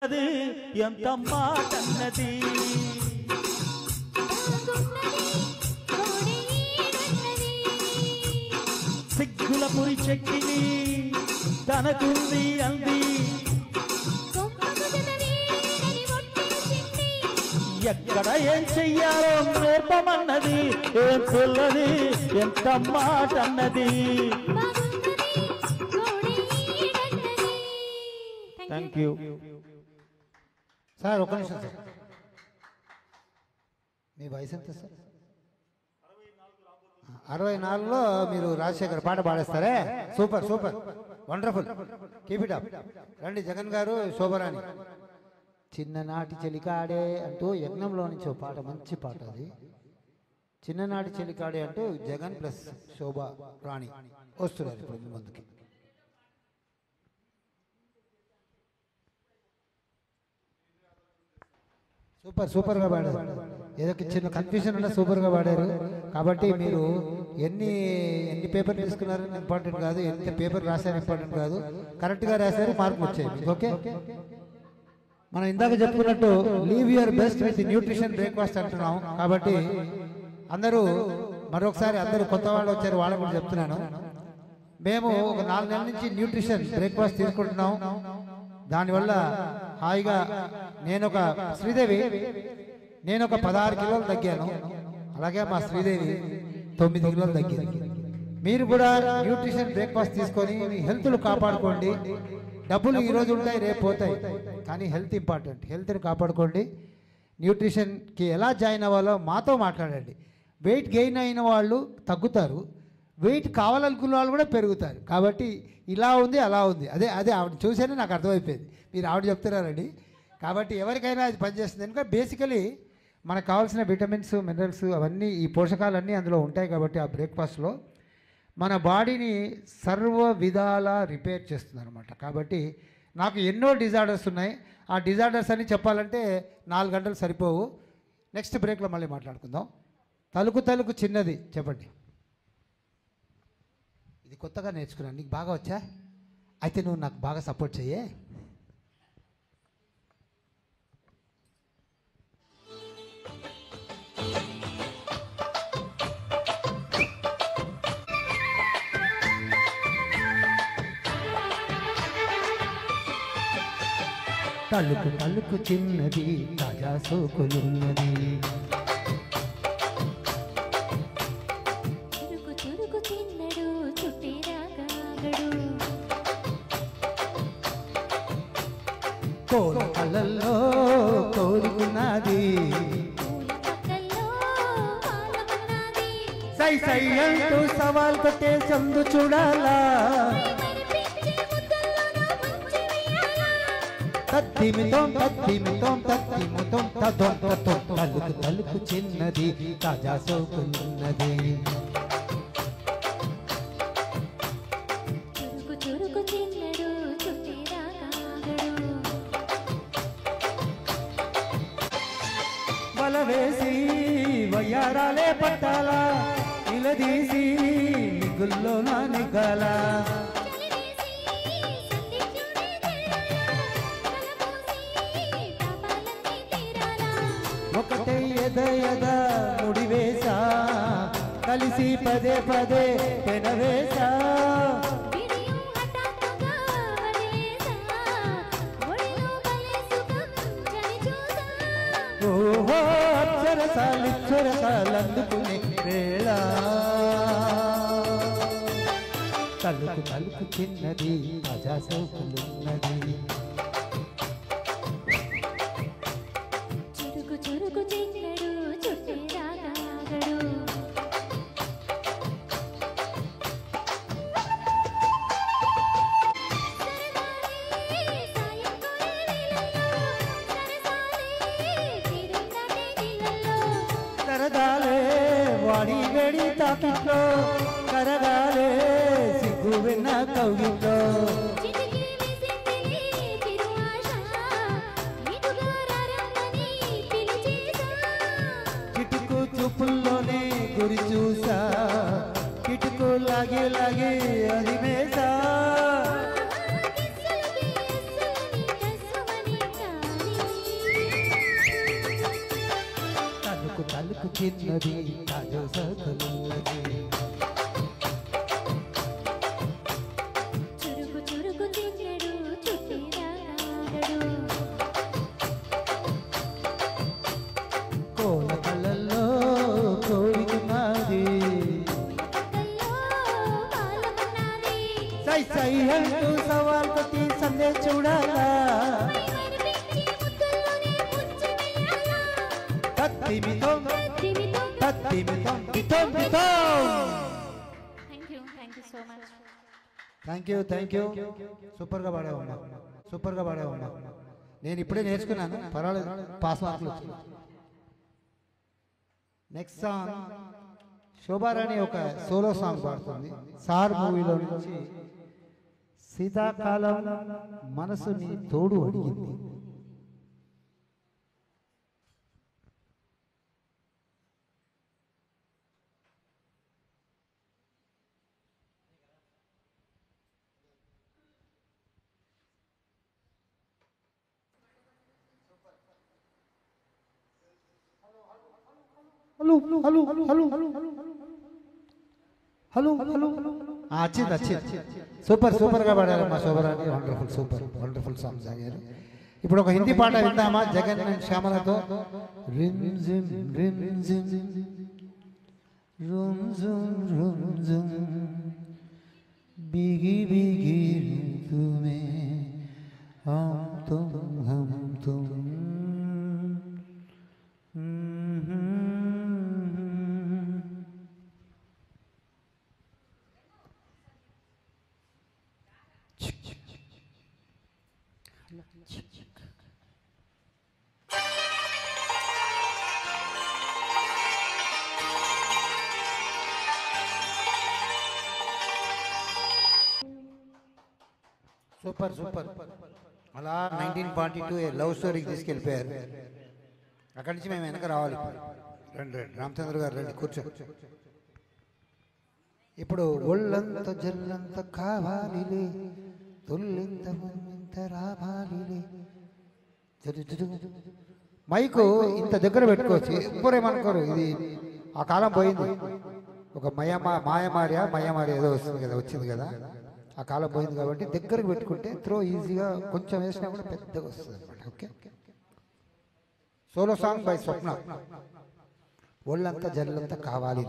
అది ఎంత మాటన్నది సిగ్గుల పురి చెక్కిని తనకుంది అంది ఎక్కడ ఏం చెయ్యాలో నేర్పమన్నది ఏం పిల్లది ఎంత మాట అన్నది. Thank you sir. ఒక నిమిషం సార్, మీ వయసు ఎంత సార్? 64లో మీరు రాజశేఖర్ పాట పాడేస్తారే. Super super, wonderful, keep it up. రండి జగన్ గారు, శోభరాణి. చిన్ననాటి చెలికాడే అంటూ యజ్ఞంలో నుంచి ఒక పాట, మంచి పాట అది. చిన్ననాటి చెలికాడే అంటూ జగన్ ప్లస్ శోభ రాణి వస్తున్నారు ఇప్పుడు మీ ముందుకి. సూపర్ సూపర్గా పాడారు. ఏదో చిన్న కన్ఫ్యూజన్ ఉన్నా సూపర్గా పాడారు. కాబట్టి మీరు ఎన్ని పేపర్లు తీసుకున్నారని ఇంపార్టెంట్ కాదు, ఎంత పేపర్ రాశారు ఇంపార్టెంట్ కాదు, కరెక్ట్గా రాశారు, మార్కులు వచ్చాయి మీకు. ఓకే, మనం ఇందాక చెప్పుకున్నట్టు leave your best with nutrition breakfast అంటున్నాం. కాబట్టి అందరూ మరొకసారి, అందరూ కొత్త వాళ్ళు వచ్చారు, వాళ్ళకు కూడా చెప్తున్నాను. మేము ఒక 4 నెలల నుంచి న్యూట్రిషన్ బ్రేక్ఫాస్ట్ తీసుకుంటున్నాం. దానివల్ల హాయిగా నేను ఒక 16 కిలోలు తగ్గాను. అలాగే మా శ్రీదేవి 9 కిలోలు తగ్గింది. మీరు కూడా న్యూట్రిషన్ బ్రేక్ఫాస్ట్ తీసుకొని మీ హెల్త్ను కాపాడుకోండి. డబ్బులు ఈరోజు ఉంటాయి, రేపు పోతాయి, కానీ హెల్త్ ఇంపార్టెంట్. హెల్త్ని కాపాడుకోండి. న్యూట్రిషన్కి ఎలా జాయిన్ అవ్వాలో మాతో మాట్లాడండి. వెయిట్ గెయిన్ అయిన వాళ్ళు తగ్గుతారు, వెయిట్ కావాలనుకున్న వాళ్ళు కూడా పెరుగుతారు. కాబట్టి ఇలా ఉంది, అలా ఉంది. అదే ఆవిడ చూసేనే నాకు అర్థమైపోయింది, మీరు ఆవిడ చెప్తున్నారండి. కాబట్టి ఎవరికైనా అది పనిచేస్తుంది. ఎందుకంటే బేసికలీ మనకు కావాల్సిన విటమిన్స్, మినరల్స్ అవన్నీ, ఈ పోషకాలన్నీ అందులో ఉంటాయి. కాబట్టి ఆ బ్రేక్ఫాస్ట్లో మన బాడీని సర్వ విధాల రిపేర్ చేస్తుంది అనమాట. కాబట్టి నాకు ఎన్నో డిజార్డర్స్ ఉన్నాయి. ఆ డిజార్డర్స్ అని చెప్పాలంటే 4 గంటలు సరిపోవు. నెక్స్ట్ బ్రేక్లో మళ్ళీ మాట్లాడుకుందాం. తలుకు తలుకు చిన్నది చెప్పండి. ఇది కొత్తగా నేర్చుకున్నాను, నీకు బాగా వచ్చా? అయితే నువ్వు నాకు బాగా సపోర్ట్ చెయ్యే. తలుకు తలుకు చిన్నది, తాజా సోకులున్నది. చురుకు చురుకు చిన్నడు, చుట్టేరాగాగడు. కోల కళ్ళల్లో కోరుకున్నది, సై సై అంటూ సవాల్ కొట్టే సందు చూడాలా. తత్తిమితం తత్తిమితం తత్తిమితం తదొం తదొం. తలుకు తలుకు చిన్నది, తాజా సోకులున్నది. చురుకు చురుకు చిన్నడు, చుట్టేరాగాగడు. వల వేసి వయ్యారాలే పట్టాలా, నిలదీసి నిగుల్లో నా నిగాల. ఒకటే ఎద ఎద ముడివేసా, కలిసి పదే పదే పెనవేసా. ఓహో అక్షరసాలిక్షరసాలందుకునే వేళ. తలుకు తలుకు చిన్నది, తాజా సోకులున్నది. చురుకు చురుకు చిన్నడు, చుట్టేరాగాగడు. కరగాలే వాడి వేడి తాకిట్లో, కరగాలే సిగ్గు విన్న కౌగిట్లో. కిటుకు చూపుల్లోనే గురి చూసా, కిటుకు లాగే లాగే అది మేసా. తణుకు చిన్నది కాజు సకలది చురుకు చురుకు తిన్నడు చుట్టేరాగాడు కోల కళ్ళల్లో కోరికున్నది సై సై అంటూ సవాల్ కొట్టి సందే చూడాలా తత్తిమితం తత్తిమితం తితం తితం థ్యాంక్ యూ సూపర్గా పాడావమ్మా సూపర్గా పాడావమ్మా నేను ఇప్పుడే నేర్చుకున్నాను పర్వాలేదు పాస్ మార్కులు నెక్స్ట్ సాంగ్ శోభారాణి ఒక సోలో సాంగ్ పాడుతుంది సార్ మూవీలో నుంచి శీతాకాలం మనసు నీ తోడు అడిగింది hello hello hello hello hello hello వచ్చింది వచ్చింది సూపర్ గా పాడారు మా శోభరాణి వండర్ఫుల్ సాంగ్స్ ఆగారు ఇప్పుడు ఒక హిందీ పాట విందామా జగన్ శ్యామలతో రిమ్ జిమ్ రిమ్ జిమ్ రుమ్ జుమ్ రుమ్ జుమ్ బిగి బిగి తుమే హమ్ తుమ్ సూపర్ అలా 1942 లవ్ స్టోరీకి తీసుకెళ్ళిపోయారు అక్కడి నుంచి మేము వెనక రావాలి రండి రామచంద్ర గారు రండి కూర్చో ఇప్పుడు ఒళ్ళంత జల్లంత కావాలిలే తొల్లింత ఇంత రావాలిలే మైకు ఇంత దగ్గర పెట్టుకోవచ్చు ఎప్పుడేమనుకోరు ఇది ఆ కాలం పోయింది ఒక మాయమార్య ఏదో వస్తుంది కదా వచ్చింది కదా ఆ కాలం పోయింది కాబట్టి దగ్గరకు పెట్టుకుంటే త్రో ఈజీగా కొంచెం వేసినా కూడా పెద్దగా వస్తుంది అనమాట ఓకే సోలో సాంగ్ బై స్వప్న ఒళ్ళంతా జల్లంతా కావాలి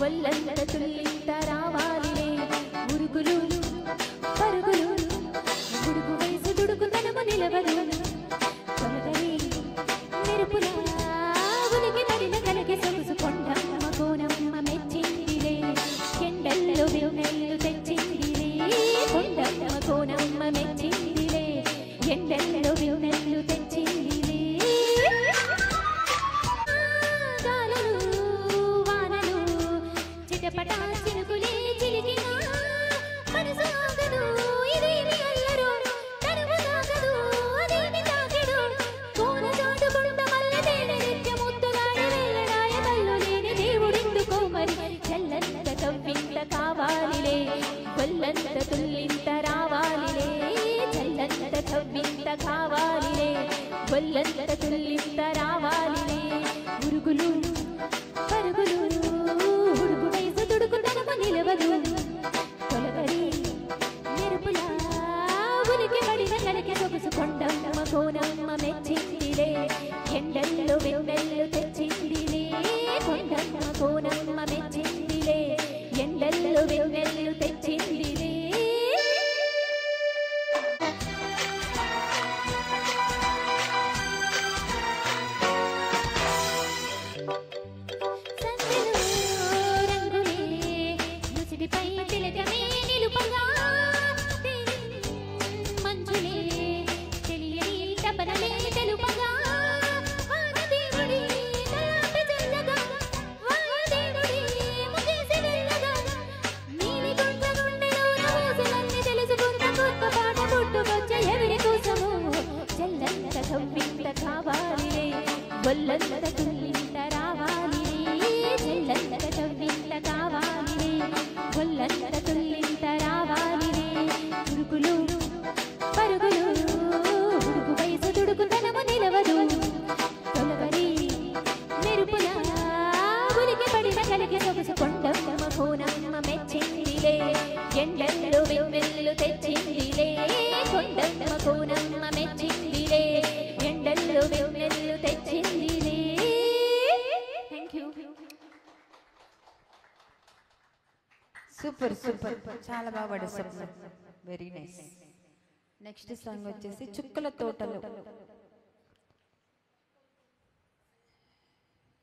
ఒళ్ళంత తుల్లింత రావాలిలే ఉరుగులు పరుగులు గుడుగు వేసి దుడుకు తనము నిలవదు తొలగని మెరుపులా ఉనికి పడిన కలకి సొగుసు కొండమ్మ కోనమ్మ మెచ్చిందిలే ఎండల్లో వెన్నెల్లు తెచ్చిందిలే కొండమ్మ కోనమ్మ మెచ్చిందిలే ఎండల్లో వెన్నెల్లు తెచ్చిందిలే చిటపటా చినుకులే చిలికినా మనసు ఆగదు ఇదేమి అల్లరు తనువు తాగదు అదేమి తాకెడు కోన చాటుకుంట మల్ల తేనె నిత్య ముద్దుగాడి వెళ్ళడాయ కళ్ళు లేని దేవుడిందుకో మరి చల్లంత కవ్వింత కావాలిలే కొల్లంత తుల్లింత రావాలిలే చల్లంత కవ్వింత కావాలిలే కొల్లంత తుల్లింత రావాలిలే ఉరుగులు పరుగులు నిలవదు తొలగరి మెరుపులా ఉనికి పడిన కలకి సొగుసు కొండమ్మ కోనమ్మ మెచ్చిందిలే ఎండల్లో వెన్నెల్లు తెచ్చిందిలే కొండమ్మ కోనమ్మ మెచ్చిందిలే ఎండల్లో వెన్నెల్లు తెచ్చిందిలే ఒళ్ళంత తుల్లింత రావాలి చెల్లంత చవ్వింత కావాలి ఒళ్ళంత తుల్లింత రావాలి ఉరుకులు పరుగులు ఉడుకు వయసు దుడుకుతనము నిలవదు తొలగరి మెరుపుల ఉలికి పడిన కలిగి సొగసు కొండమ్మ కోనమ్మ మెచ్చిందిలే ఎండల్లో వెన్నెల్లు తెచ్చిందిలే కొండమ్మ కోనమ్మ మెచ్చిందిలే ఎండల్లో వెన్నెల్లు తెచ్చిందిలే. Thank you. సూపర్ సూపర్ చాలా బాగా పాడేస్తారు. Very nice. నెక్స్ట్ సాంగ్ వచ్చేసి చుక్కల తోటలు.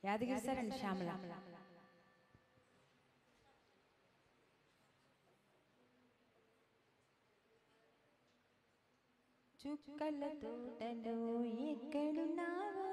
Yadagiri sir and Shyamala. చుక్కల తోటలో ఎక్కడున్నావో